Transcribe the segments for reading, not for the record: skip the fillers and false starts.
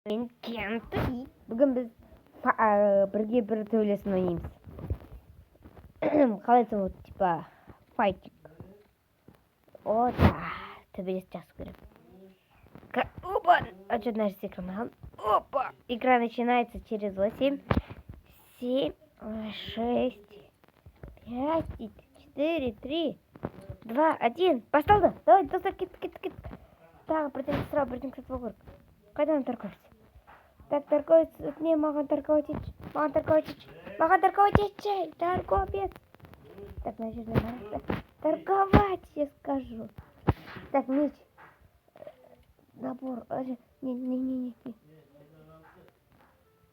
Мен Кенті. Бүгін біз бірге бір төбелесін ойнаймыз. Қалай айтсам болады, типа файтинг. О, да, төбелес жақсы көрем. Опа, а что значит экран? Опа, игра начинается через 8, 7, 6, 5, 4, 3, 2, 1. Басталды. Давай, достар, кет. Тағы бірден кісі вокруг. Қайдан торговец? Так, торговец, не, маған торговать етші. Торговец. Так, наверное, торговать, я скажу. Так, меч. Набор. Не.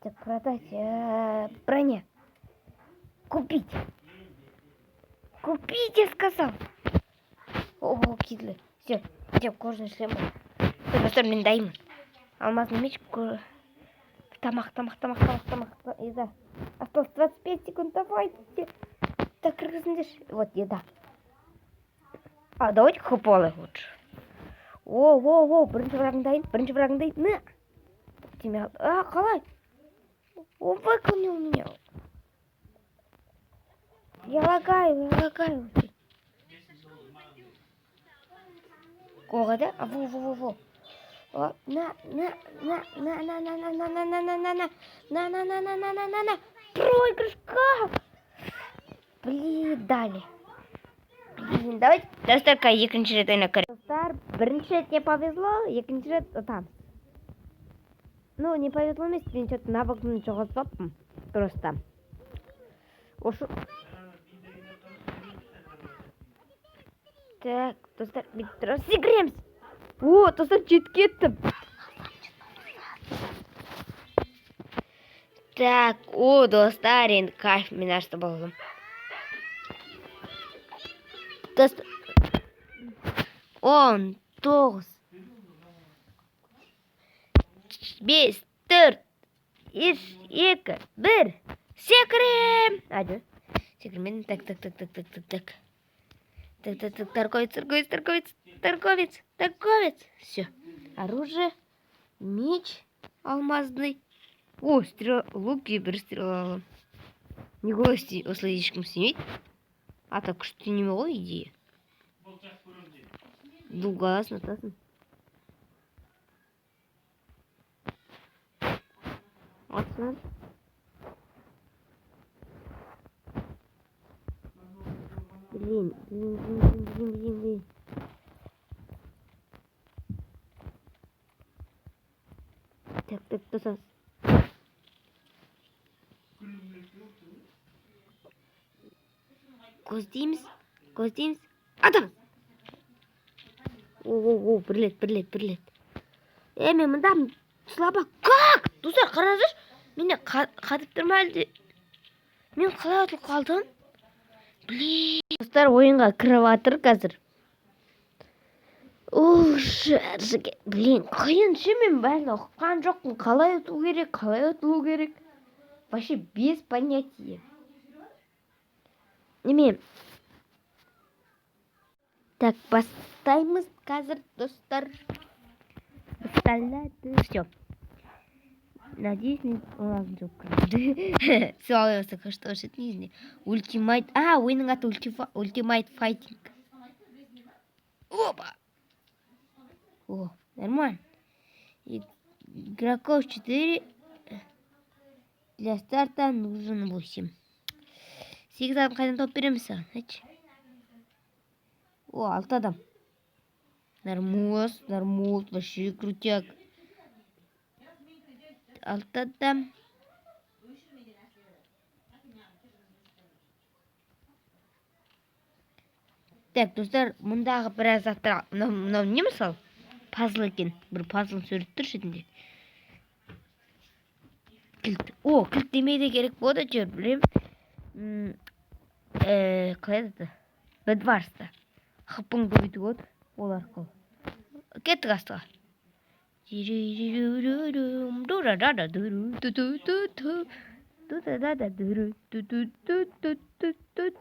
Так, продать. Броня. Купить, я сказал. Ого, кидлы. Все, идем, кожаный шлем. Блин, дай. Алмазный меч. Тамах. Еда. Осталось 25 секунд, давайте. Так, вот, еда. А, давайте хопалы лучше. О, бірінші врагын дайын. На! Тебе... қалай? Он выклонил меня. Я лагаю. Кого, да? Во. На. Проигрыш, как? Блин, дали. Давайте достарка екінші рет ойнап көрейік. Достар, бірінші рет не повезло, екінші рет там. Ну, не повезло емес, мен что-то навыгын жоғалтпаппын. Просто. Ошу. Так, достар, бүйтіп секіреміз. О, достар, жетіп кеттім. Так, о, достар, енді кайф, мен ашты болдым. Достар. 10, 9, 5, 4, 3, 2, 1. Секірем! Аду. Секірмен. Так. Торговец. Все. Оружие. Меч алмазный. О, луки бір стрелала. Не гости осладичком снять. А так что не мало идея. Дугасно, тасно. Вот смотри. Блин. Так, тосас. Көздейміз. Адам! О, прилет. Мен мында слабак. Как? Достар, қараңызшы. Мені қатып тұрма әлде. Мен қалай ұтылып қалдым? Блин. Достар, ойынға кіріп жатыр қазір. Жаржыге. Блин, қиын ше, мен бәрін оқыған жоқпын. Қалай ұтылу керек? Вообще без понятия. Неме? Так, бастаймыз қазір, достар. Басталады. Все. Надеюсь, у нас жоқ кірді. Сауалайсы, что это не знаю. Ультимайт. Ойынның аты ультимайт файтинг. Опа. О, нормально. Игроков 4. Для старта нужен 8. Сегізден қайдан топ береміз саған, О, 6 адам. Нормус, вообще крутяк. 6 адам. Так, достар, мұндағы біраз заттар. Мынау не мысал? Пазл екен. Бір пазлын сөйлеп тұр шетінде. Кілт. О, кілт демейді керек болды, жер білем. Қалай еді? Бэдварста. Хыппыңды өйтіп отыр. Ол арқылы. Кеттік астыға.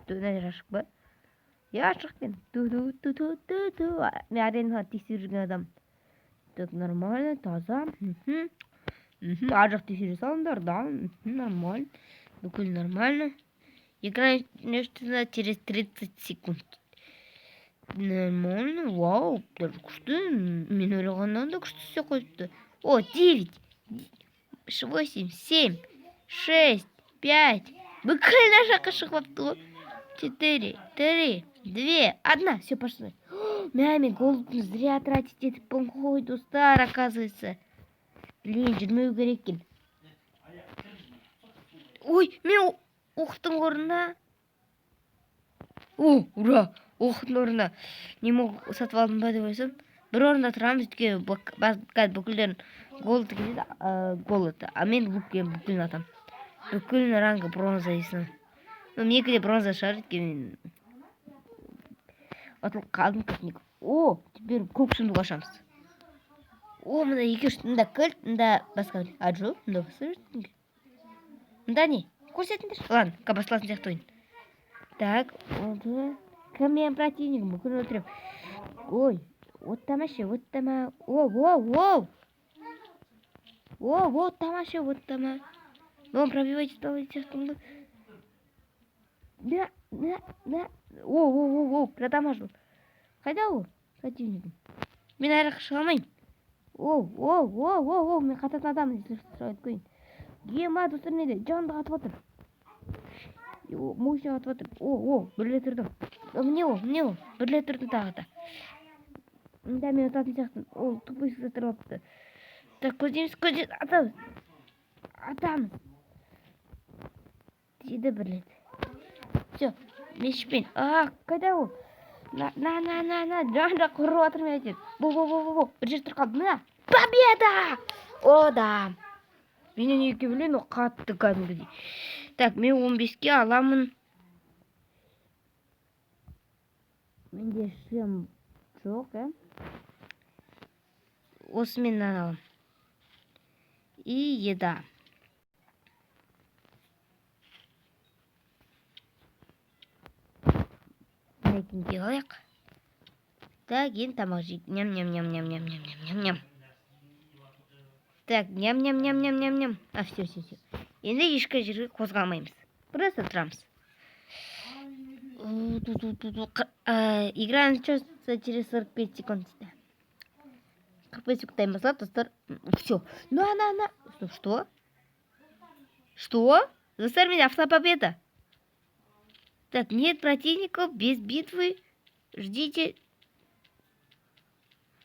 Нәрі ашық ба? Я ашық кен. Мен аренға тексеріп жүрген адам. Так, нормально, таза. Ар жақта эфир салыңдар, да, нормально. Бүкіл нормально. Экран нечто через 30 секунд. Нормально, вау, даже күшті. Мен ойлағаннан да күшті істеп қойыпты. О, 9, 8, 7, 6, 5. Бүкіл жаққа шығып апты ғой. 4, 3, 2, 1. Все, пошли. Маме, голубь зря тратить этот пункт, достар, оказывается. Блин, жүрмеу керек екен. Ой, мен оқыптың орнына. О, ура! Оқыптың орнына. Неме сатып алдым ба деп ойласам. Бір орында тұрамыз, өйткені бүкілдерін голд келеді, голд. А мен лукпен бүкілін атам. Бүкілін ранғы бронза есін. Ну, мен екіде бронза шығар, өйткені атылып қалдым кәсінек. О, теперь көк сундук ашамыз. О, мында екі үш, мында кілт, мында басқа. А жоқ, мында басқа жүрсің. Мында не? Көрсетіңдер. Ладно, қабасласын сияқты ойын. Так, ода. Кім мен противнигім? Бүкіл өлтірем. Ой, вот тамаша, вот тама. О. О, тамаша, вот тама. Ну, пробивайте, сияқты. Да. О, продамажу. Қайда ол? Противнигім. Мен айрақ шыға алмайын. О, мен қататын адамын. Сұрайт қойын. Ема, достар неде? Жанды қатып отыр. Мощный қатып отыр. О, бірле тұрдым. Мне ол. Бірле тұрдым тағыда. Да, мен отатын сияқтын. Ол тупой сызатыр опты. Так, көздеміз. Атамыз. Деді бірлет. Все, мешпен. Қайда ол? На. Жан-жақ құрып атыр мен айтыр. Бұл. Бір жер тұр қалды. Мына. Победа! О, да. Менен екі білен, о қатты кәдімгідей. Так, мен 15-ке аламын. Менде шлем жоқ, Осымен алам. И еда. Мінекін алайық. Так, енді тамақ жейік. Ням. Так, ням. Все. Енді ешкі жерге қозғалмаймыз. Просто тұрамыз. Игра начнется через 45 секунд. 45 секунд тайм назад, достар. Все. На. Что? Достар, меня автопобеда. Так, нет противников, без битвы. Ждите.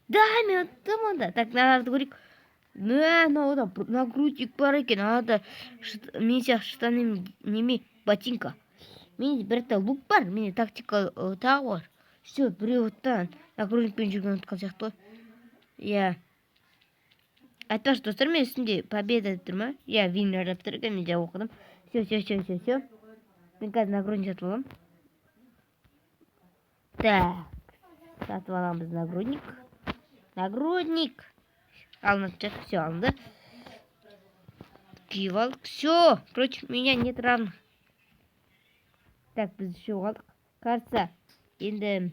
Да, мен там, да. Так, надо говорить. Да, нагрудник бар екен, ада мен сияқты штаны неме ботинка. Менде бірді лук бар, менде тактика тағы бар. Все, біреуіттен нагрудникпен жүрген ұтқан сияқты. Я. Айтпашы, достар, мен үстінде победа деп тұр ма? Я виннер деп тұр екен, мен жа оқыдым. Все. Мен қазір нагрудник сатып алам. Так. Сатып аламыз нагрудник. Алынып, все алынды. Киіп алдық. Все, против меня нет равных. Так, біз еще алдық. Кажется, енді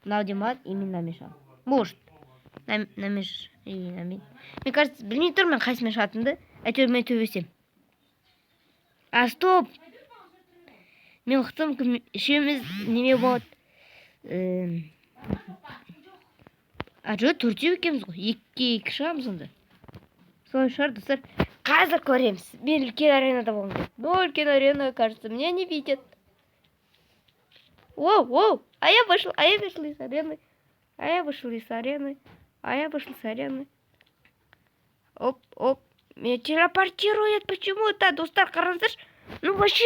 мынау демалады, и мен намешал. Может, намеш. Мен кажется, білмей тұрмын қайсымен шатынды. Әйтеуір мен төбесем. Стоп! Мен ұқтым, үшеуміз неме болады. Жоқ, төртеу екеміз ғой. Екі шығамыз онда. Солай шығар, достар. Қазір көреміз. Мен үлкен аренада болғым келеді. Но үлкен арена, кажется, меня не видят. Воу. А я вышел из арены. Оп. Меня телепортирует. Почему-то, достар, қараңыздаршы. Ну вообще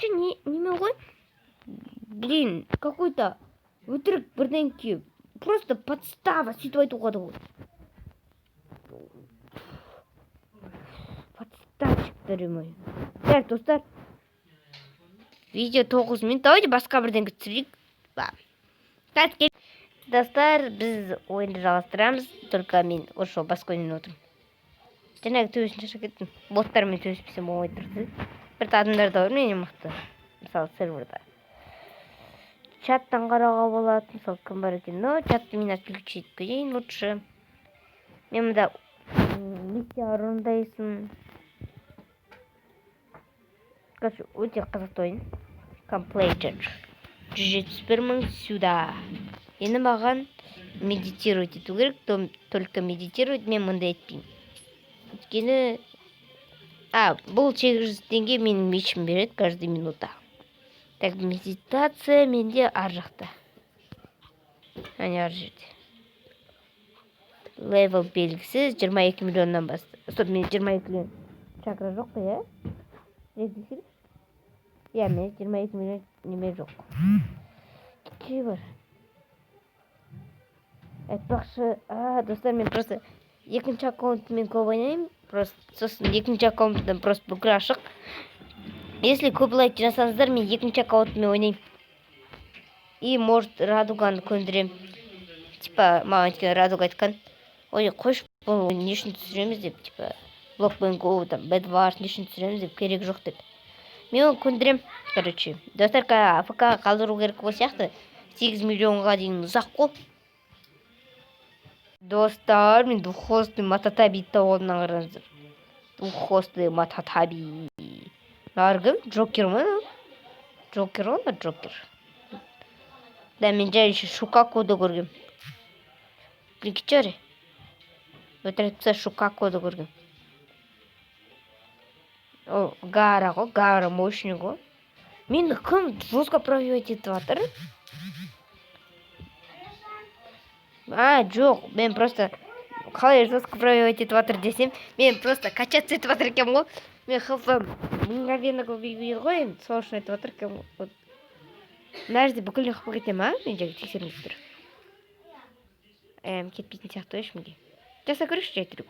неме ғой. Блин, какой-то өтірік бірдеңке. Просто подстава, сөйтіп айтуға да ғой. Подставщиктер мой. Так, достар. Видео 9 минут. Давайте басқа бірдеңке түсірейік. Достар, біз ойынды жалғастырамыз. Только мен осы басқа ойнын отырмын. Жаңағы төбесін шаша кеттім. Боттармен төбеспесем оңай тұрды. Бір адамдар да бар, менен мықты. Мысалы, серверда. Чаттан қарауға болады, мысалы кім бар екен. Но чатты мен отключить етейін лучше. Мен мұнда миссия орындайсың. Короче, өте қызықты ойын. Completed. 171 мың сюда. Енді маған медитировать ету керек. Только медитировать мен мындай етпеймін. Өйткені бұл 800 теңге менің мешім береді каждый минута. Так, медитация менде ар жақта. Әне ар жерде. Левел белгісіз 22 миллионнан басты. Стоп, мен 22 миллион чакра жоқ па, я? Регистрир? Я, мен 22 миллион неме жоқ. Че бар? Айтпақшы, достар, мен просто екінші аккаунтымен көп ойнаймын. Просто сосын екінші аккаунттан просто бүкіл ашық. Если көп лайк жасаңыздар, мен екінші аккаунтымен ойнаймын. И может радуганы көндірем. Типа, маған өткен радуга айтқан. Ой, қойш, бұл не үшін түсіреміз деп, типа, Blockbank Go, там, Bedwars не үшін түсіреміз деп, керек жоқ деп. Мен оны көндірем, короче. Достар, АФК қалдыру керек ол сияқты. 8 миллионға дейін ұзақ қол. Достар, мен двуххостный мататаби тауынан қараңыздар. Двуххостный мататаби. Наргым, Джокер ма? Джокер он, Джокер. Да, мен жай еще Шукакуды көргем. Прикчере. Өтірікті Шукакуды көргем. О, Гара ғой, Гара мощный ғой. Мен кім жестко пробивать етіп жатыр? Жоқ, мен просто қалай жестко пробивать етіп жатыр десем, мен просто качаться етіп жатыр екем ғой. Мен хылсам мгновенно көбейбейді ғой, енді сол үшін айтып жатыр екем ғой. Мына жерде бүкіл қып кетем, мен жағы тексермей тұр. Кетпейтін сияқты ешімге. Жаса көрікші жай тұрып.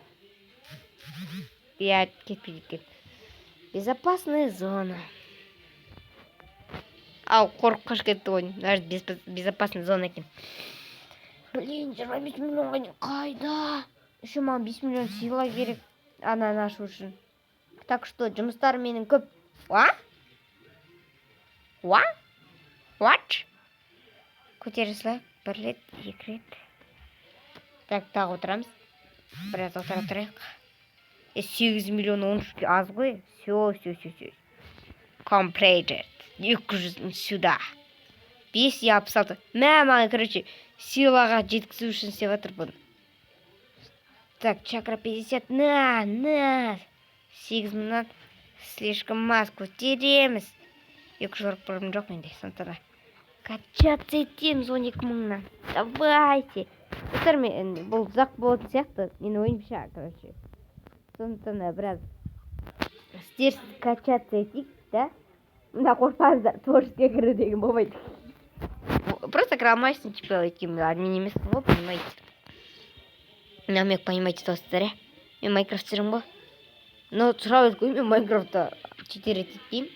Я кетпейді екен. Безопасная зона. Ау, қорқыш кетті ғой. Мына жерде безопасная зона екен. Блин, 25 миллионға не қайда? Еще маған 5 миллион сила керек. Ананы ашу үшін. Так что, жұмыстар менің көп. What? Көтерісілі. 1 рет, 2 рет. Так, тағы отырамыз. Біраз отыра тұрайық. 8 миллион 13 аз ғой. Все. Completed. 200 сюда. 5 я апсалды. Маған, короче, силаға жеткізу үшін сеп атыр бұны. Так, чакра 50. На. 8 мыңнан слишком маз көтереміз. 240 жоқ менде, сондықтан. Качаться етеміз 12 мыңнан. Давайте. Достар, мен бұл ұзақ болатын сияқты. Мен ойымша, короче. Сондықтан біраз стерс качаться етейік, да? Мына қорпаңыздар, творческая кірі деген болмайды. Просто крамайсың, типа, этим админ емес ғой, понимаете. Намек, понимаете, достар, я? Мен Майнкрафттерім ғой. Но сразу қой, мен Майнкрафтта 4 етейім.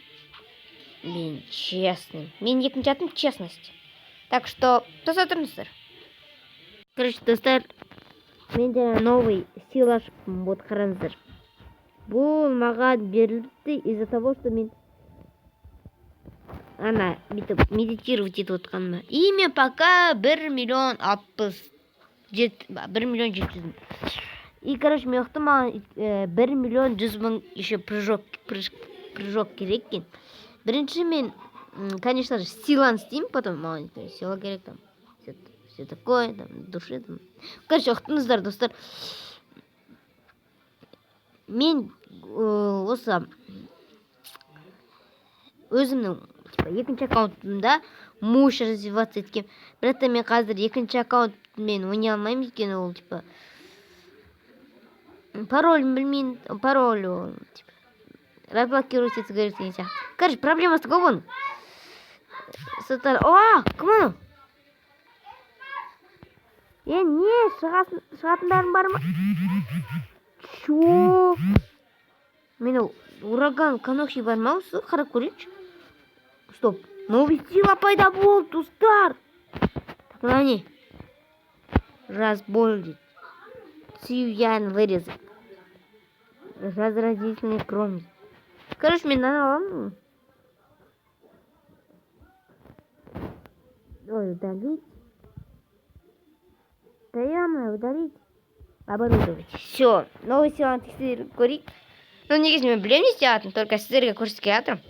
Мен честный. Мен екінші атым честность. Так что, достар тұрыңыздар. Короче, достар, мен жаңа новый сила ашыппын, вот қараңыздар. Бұл маған берілді из-за того, что мен медитировать етіп отқаныма. И мен пока 1 миллион 700. И, короче, мен ұқты маған 1 миллион 100 мың еще прыжок керек екен. Бірінші мен, конечно же, силаны істеймін, потом маған сила керек там. Все такое, там, души там. Короче, ұқтыңыздар, достар. Мен осы өзімнің екінші аккаунтымда мощь развиваться еткем. Бірақ та мен қазір екінші аккаунтмен ойнай алмаймын екен, ол типа пароль білмеймін, пароль ол типа разблокировать ету керек деген сияқты. Короче, проблемасы көп оның. Соттар, кім анау? Не, шығатындарың бар ма? Чо? Мен ураган Канохи бар ма осы? Қарап көрейінші. Стоп. Новый сила пайда болды, достар. Так, не. Разболит. Сюян вырезать. Разразительный кровь. Короче, мен аламын. Ой, удалить. Да я удалить. оборудовать. Все, новый силан текстерін көрейік. Ну, негізі мен білем не істеятын, только сіздерге көрсеткен жатырмын.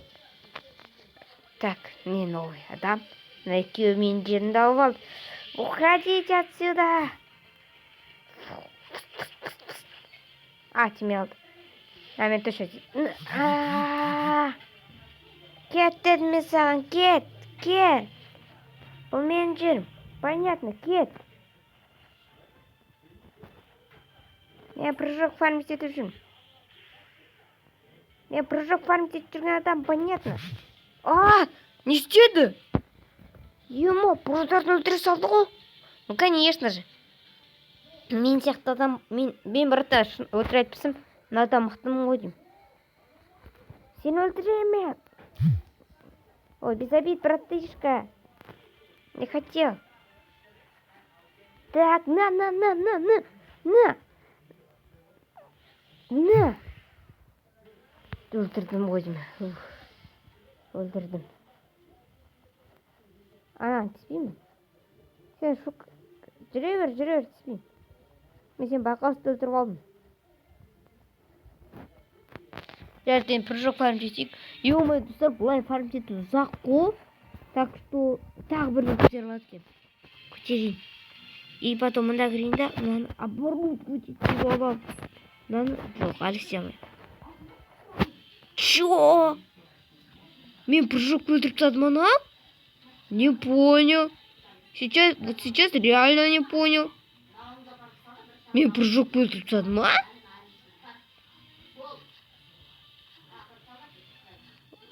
Так, не новый адам. На екеуі менің жерімді алып алды. Уходите отсюда. Тиме алды. Мен точно. Кет дедім мен саған, кет. Бұл менің жерім. Понятно, кет. Мен прыжок фармить етіп жүрмін. Мен прыжок фармить етіп жүрген адам, понятно. Не істеді? Ема, прозорды өлтіре салды ғой. Ну, конечно же. Мен сияқты адам, мен бірта өтір айтпысым, мына адам мықтымын ғой деймін. Сені өлтіремін. Ой, без обид, братышка. Не хотел. Так, на. Өлтірдім ғой деймін. Өлтірдім. Түспеймін. Сен жүре бер, түспеймін. Мен сен байқаусызда өлтіріп алдым. Жарты прыжок фармить етейік. Ё-моё, достар, бұлай фармить ету ұзақ қой. Так что тағы бір көтеріп алып көтерейін. И потом мында кірейін да, мынаны оборудовать етіп аламын. Мынаны жоқ, әлі істей алмаймын. Чё? Мен прыжок өлтіріп тастадым ана? Не понял. Сейчас реально не понял. Мен прыжок өлтіріп тастадым,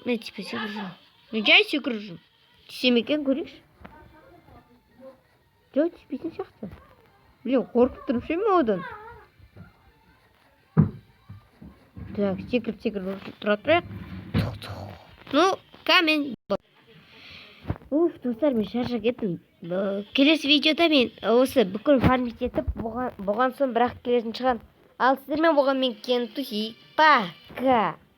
Мен типа секіріп. Ну, жай секіріп жүрмін. Тисем екен көрейікші. Жоқ, тиспейтін сияқты. Блин, қорқып тұрып ше мен одан. Так, секіріп тұра тұрайық. Ну, камень. Достар, мен шаршап кеттім. Келесі видеода мен осы бүкіл фармить етіп, болған соң бірақ келетін шығам. Ал сіздермен болған мен Кентухи. Пока.